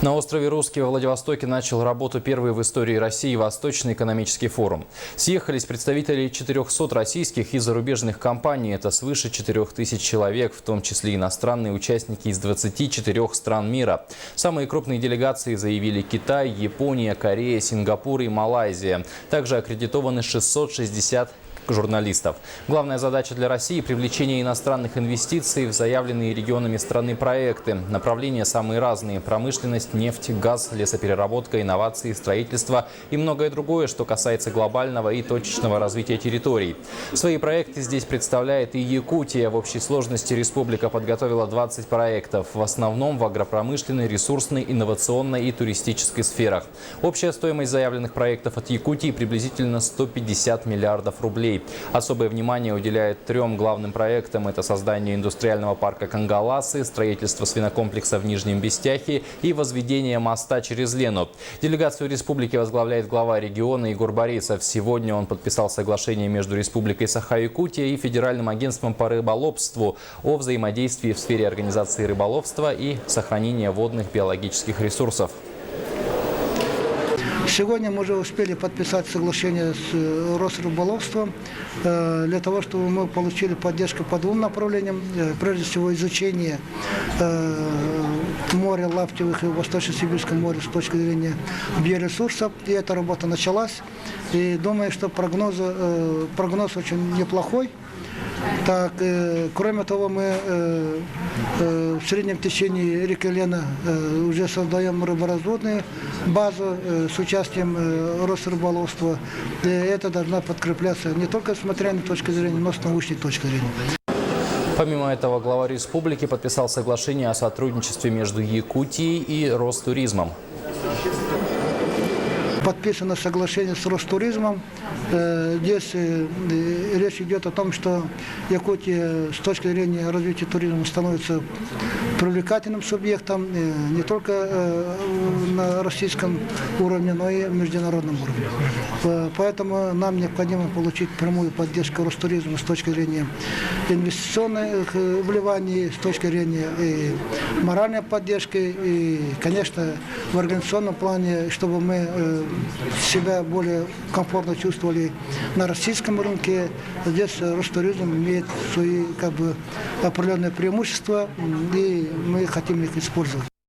На острове Русский во Владивостоке начал работу первый в истории России Восточный экономический форум. Съехались представители 400 российских и зарубежных компаний. Это свыше 4000 человек, в том числе иностранные участники из 24 стран мира. Самые крупные делегации заявили Китай, Япония, Корея, Сингапур и Малайзия. Также аккредитованы 660 журналистов. Главная задача для России – привлечение иностранных инвестиций в заявленные регионами страны проекты. Направления самые разные – промышленность, нефть, газ, лесопереработка, инновации, строительство и многое другое, что касается глобального и точечного развития территорий. Свои проекты здесь представляет и Якутия. В общей сложности республика подготовила 20 проектов, в основном в агропромышленной, ресурсной, инновационной и туристической сферах. Общая стоимость заявленных проектов от Якутии приблизительно 150 миллиардов рублей. Особое внимание уделяет 3 главным проектам. Это создание индустриального парка Кангаласы, строительство свинокомплекса в Нижнем Бестяхе и возведение моста через Лену. Делегацию республики возглавляет глава региона Егор Борисов. Сегодня он подписал соглашение между Республикой Саха-Якутия и Федеральным агентством по рыболовству о взаимодействии в сфере организации рыболовства и сохранения водных биологических ресурсов. Сегодня мы уже успели подписать соглашение с Росрыболовством для того, чтобы мы получили поддержку по 2 направлениям. Прежде всего, изучение моря Лаптевых и Восточно-Сибирского моря с точки зрения биоресурсов. И эта работа началась. И думаю, что прогноз очень неплохой. Так, кроме того, мы в среднем течении реки Лена уже создаем рыборазводную базу с участием Росрыболовства. И это должна подкрепляться не только с материальной точки зрения, но и с научной точки зрения. Помимо этого, глава республики подписал соглашение о сотрудничестве между Якутией и Ростуризмом. Подписано соглашение с Ростуризмом. Здесь речь идет о том, что Якутия с точки зрения развития туризма становится привлекательным субъектом не только на российском уровне, но и международном уровне. Поэтому нам необходимо получить прямую поддержку Ростуризма с точки зрения инвестиционных вливаний, с точки зрения и моральной поддержки, и, конечно, в организационном плане, чтобы мы себя более комфортно чувствовали на российском рынке. Здесь Ростуризм имеет свои определенные преимущества, и мы хотим их использовать.